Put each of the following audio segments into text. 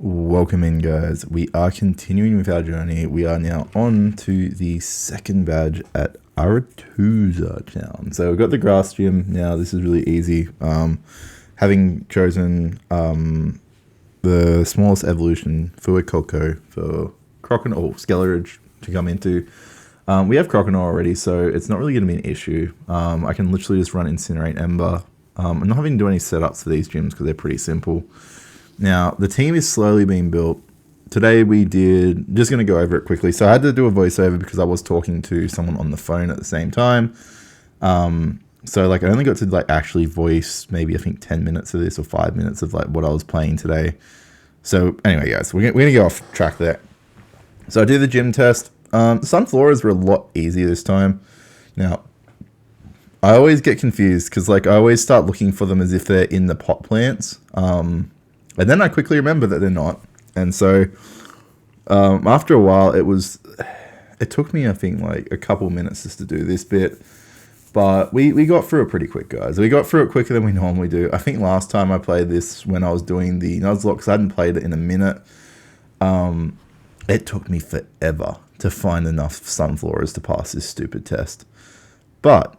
Welcome in, guys. We are continuing with our journey. We are now on to the second badge at Artazon. So we've got the grass gym. Now this is really easy. Having chosen the smallest evolution for Coco for Croconaw or Skeleridge to come into. We have Croconaw already, so it's not really going to be an issue. I can literally just run Incinerate Ember. I'm not having to do any setups for these gyms because they're pretty simple. Now, the team is slowly being built. Today we did, just going to go over it quickly. So I had to do a voiceover because I was talking to someone on the phone at the same time. So like I only got to like actually voice maybe I think 10 minutes of this or 5 minutes of like what I was playing today. So anyway, guys, we're going to go off track there. So I did the gym test. Sunfloras were a lot easier this time. Now, I always get confused because like I always start looking for them as if they're in the pot plants. And then I quickly remember that they're not. And so after a while, it took me, I think, like a couple minutes just to do this bit. But we got through it pretty quick, guys. We got through it quicker than we normally do. I think last time I played this when I was doing the Nuzlocke, because I hadn't played it in a minute. It took me forever to find enough Sunfloras to pass this stupid test. But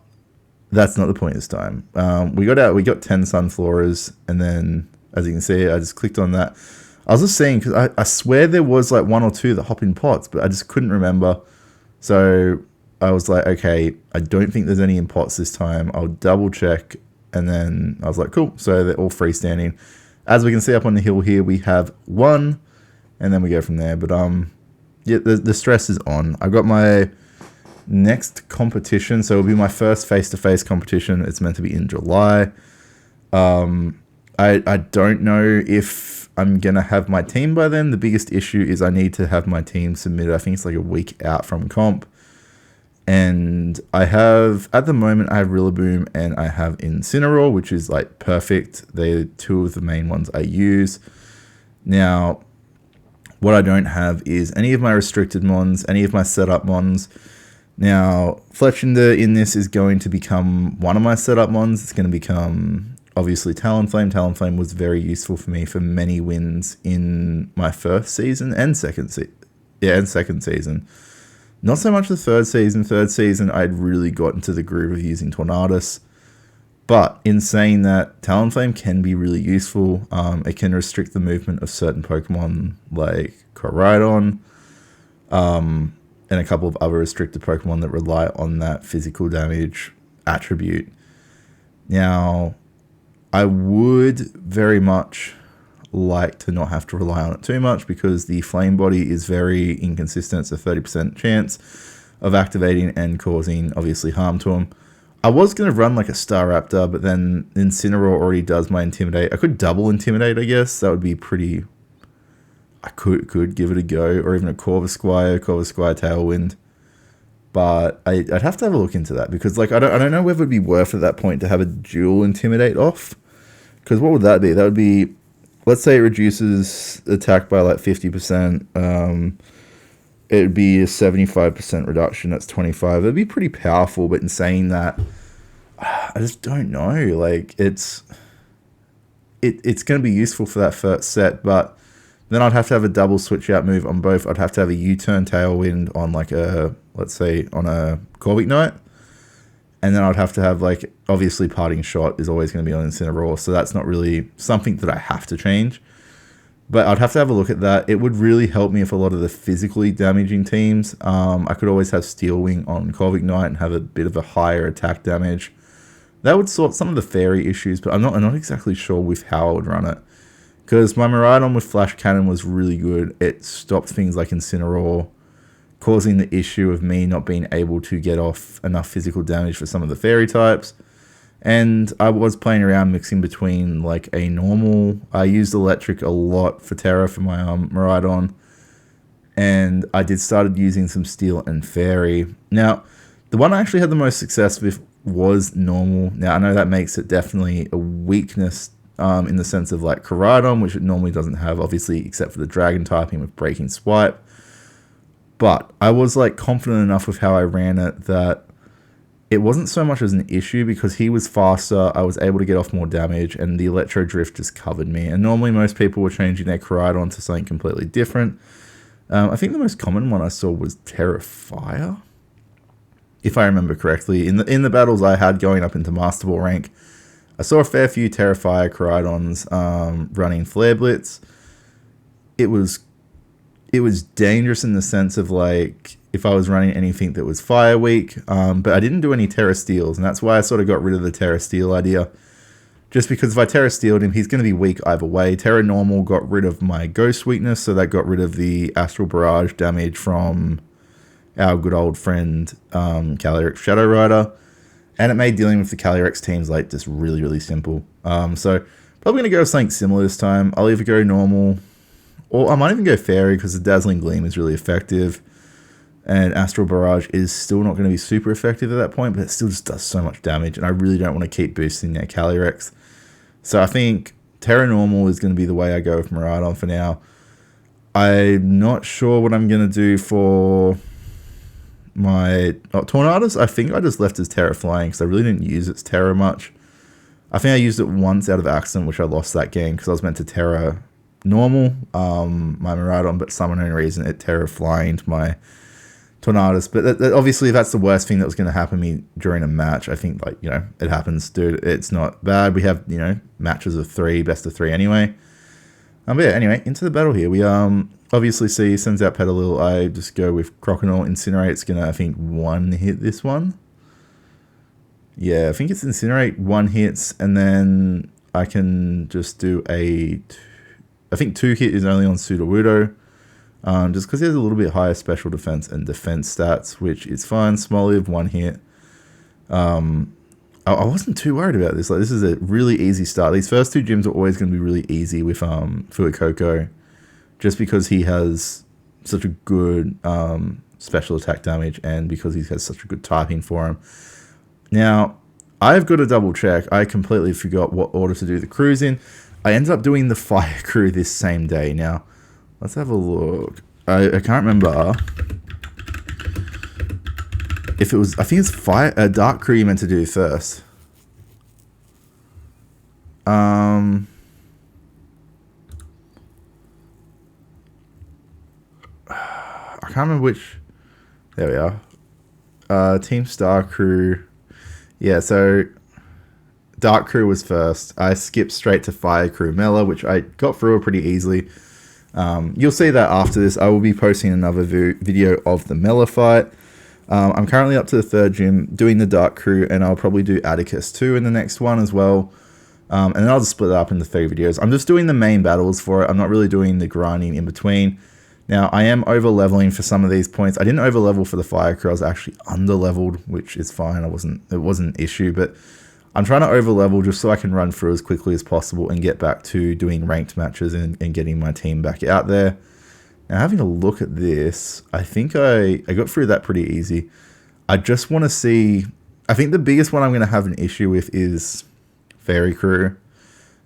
that's not the point this time. We got 10 Sunfloras, and then, as you can see, I just clicked on that. I was just seeing, because I swear there was like one or two that hop in pots, but I just couldn't remember. So I was like, okay, I don't think there's any in pots this time. I'll double check. And then I was like, cool. So they're all freestanding. As we can see up on the hill here, we have one, and then we go from there. But yeah, the stress is on. I got my next competition. So it'll be my first face-to-face competition. It's meant to be in July. I don't know if I'm going to have my team by then. The biggest issue is I need to have my team submitted. I think it's like a week out from comp. And I have, at the moment, I have Rillaboom and I have Incineroar, which is like perfect. They're two of the main ones I use. Now, what I don't have is any of my restricted mons, any of my setup mons. Now, Fletchinder in this is going to become one of my setup mons. It's going to become obviously Talonflame. Talonflame was very useful for me for many wins in my first season and second season. Not so much the third season. Third season, I'd really got into the groove of using Tornadus. But in saying that, Talonflame can be really useful. It can restrict the movement of certain Pokemon like Koraidon, and a couple of other restricted Pokemon that rely on that physical damage attribute. Now, I would very much like to not have to rely on it too much because the Flame Body is very inconsistent. It's a 30% chance of activating and causing, obviously, harm to him. I was going to run like a Staraptor, but then Incineroar already does my Intimidate. I could double Intimidate, I guess. That would be pretty... I could give it a go, or even a Corvisquire Tailwind. But I'd have to have a look into that because like I don't know whether it'd be worth at that point to have a dual Intimidate off. Because what would that be? That would be, let's say it reduces attack by like 50%. It would be a 75% reduction. That's 25. It'd be pretty powerful. But in saying that, I just don't know. Like it's going to be useful for that first set, but then I'd have to have a double switch out move on both. I'd have to have a U-turn Tailwind on like a, let's say on a Corviknight. And then I'd have to have like, obviously Parting Shot is always going to be on Incineroar. So that's not really something that I have to change. But I'd have to have a look at that. It would really help me if a lot of the physically damaging teams. I could always have Steel Wing on Corviknight and have a bit of a higher attack damage. That would sort some of the fairy issues, but I'm not exactly sure with how I would run it. Because my Miraidon with Flash Cannon was really good. It stopped things like Incineroar, causing the issue of me not being able to get off enough physical damage for some of the fairy types. And I was playing around mixing between like a normal... I used electric a lot for Terra for my Miraidon. And I started using some steel and fairy. Now, the one I actually had the most success with was normal. Now, I know that makes it definitely a weakness in the sense of like Koraidon, which it normally doesn't have, obviously, except for the dragon typing with Breaking Swipe. But I was like confident enough with how I ran it that it wasn't so much as an issue because he was faster. I was able to get off more damage, and the Electro Drift just covered me. And normally most people were changing their Koraidon to something completely different. I think the most common one I saw was Terrafire, if I remember correctly. In the battles I had going up into Master Ball rank, I saw a fair few Terrafire Koraidons running Flare Blitz. It was dangerous in the sense of like if I was running anything that was fire weak, but I didn't do any Terra Steels, and that's why I sort of got rid of the Terra Steel idea. Just because if I Terra Steeled him, he's going to be weak either way. Terra Normal got rid of my Ghost weakness, so that got rid of the Astral Barrage damage from our good old friend Calyrex Shadow Rider, and it made dealing with the Calyrex teams like just really, really simple. So probably going to go with something similar this time. I'll either go normal, or I might even go Fairy because the Dazzling Gleam is really effective. And Astral Barrage is still not going to be super effective at that point, but it still just does so much damage, and I really don't want to keep boosting their Calyrex. So I think Terra Normal is going to be the way I go with Miraidon for now. I'm not sure what I'm going to do for my Tornadus. I think I just left as Terra Flying because I really didn't use its Terra much. I think I used it once out of accident, which I lost that game because I was meant to Terra Normal my Miraidon, but for some unknown reason it Terra Flying my Tornadus. But obviously if that's the worst thing that was going to happen to me during a match, I think, like, you know, it happens, dude. It's not bad. We have, you know, matches of 3, best of 3 anyway. But yeah, anyway, into the battle here. We obviously see sends out Petalil. I just go with Crocodile. Incinerate's going to, I think, 1 hit this one. Yeah, I think it's Incinerate 1 hits, and then I can just do I think 2 hit is only on Sudowoodo. Just because he has a little bit higher special defense and defense stats, which is fine. Smoliv 1 hit. I wasn't too worried about this. Like, this is a really easy start. These first 2 gyms are always going to be really easy with Fuecoco, just because he has such a good special attack damage, and because he has such a good typing for him. Now, I've got to double check. I completely forgot what order to do the crews in. I ended up doing the Fire crew this same day. Now, let's have a look. I can't remember if it was. I think it's Dark Crew you meant to do first. I can't remember which. There we are. Team Star Crew. Yeah, so Dark Crew was first. I skipped straight to Fire Crew Mela, which I got through pretty easily. You'll see that after this. I will be posting another video of the Mela fight. I'm currently up to the 3rd gym doing the Dark Crew, and I'll probably do Atticus 2 in the next one as well. And then I'll just split it up into 3 videos. I'm just doing the main battles for it. I'm not really doing the grinding in between. Now, I am over leveling for some of these points. I didn't over level for the Fire Crew. I was actually under leveled, which is fine. It wasn't an issue, but I'm trying to over level just so I can run through as quickly as possible and get back to doing ranked matches and getting my team back out there. Now, having a look at this, I think I got through that pretty easy. I just want to see. I think the biggest one I'm going to have an issue with is Fairy Crew.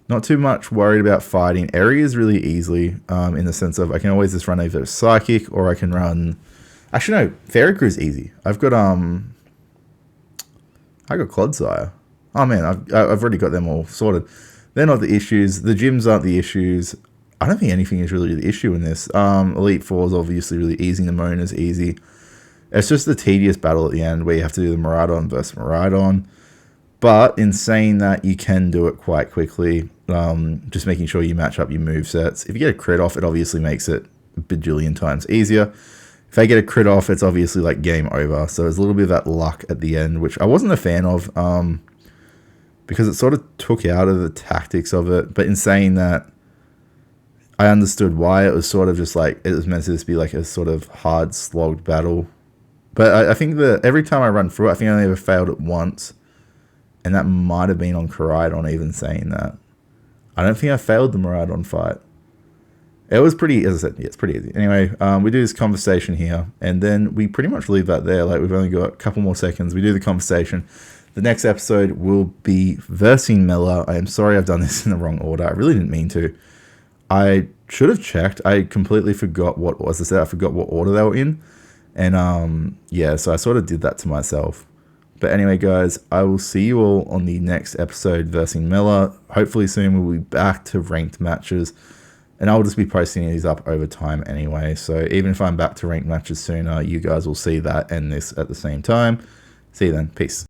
Not too much worried about fighting. Areas really easily, in the sense of I can always just run either Psychic or I can run. Actually, no, Fairy Crew is easy. I've got Clodsire. Oh man, I've already got them all sorted. They're not the issues. The gyms aren't the issues. I don't think anything is really the issue in this. Elite 4 is obviously really easy. Nimona is easy. It's just the tedious battle at the end where you have to do the Miraidon versus Miraidon. But in saying that, you can do it quite quickly. Just making sure you match up your movesets. If you get a crit off, it obviously makes it a bajillion times easier. If I get a crit off, it's obviously like game over. So there's a little bit of that luck at the end, which I wasn't a fan of. Because it sort of took out of the tactics of it. But in saying that, I understood why. It was sort of just like, it was meant to just be like a sort of hard slogged battle. But I think that every time I run through it, I think I only ever failed it once. And that might have been on Koraidon, even saying that. I don't think I failed the Miraidon fight. It was pretty, as I said, yeah, it's pretty easy. Anyway, we do this conversation here, and then we pretty much leave that there. Like, we've only got a couple more seconds. We do the conversation. The next episode will be versing Mela. I am sorry I've done this in the wrong order. I really didn't mean to. I should have checked. I completely forgot what, as I said, I forgot what order they were in. And yeah, so I sort of did that to myself. But anyway, guys, I will see you all on the next episode versing Miller. Hopefully soon we'll be back to ranked matches. And I'll just be posting these up over time anyway. So even if I'm back to ranked matches sooner, you guys will see that and this at the same time. See you then. Peace.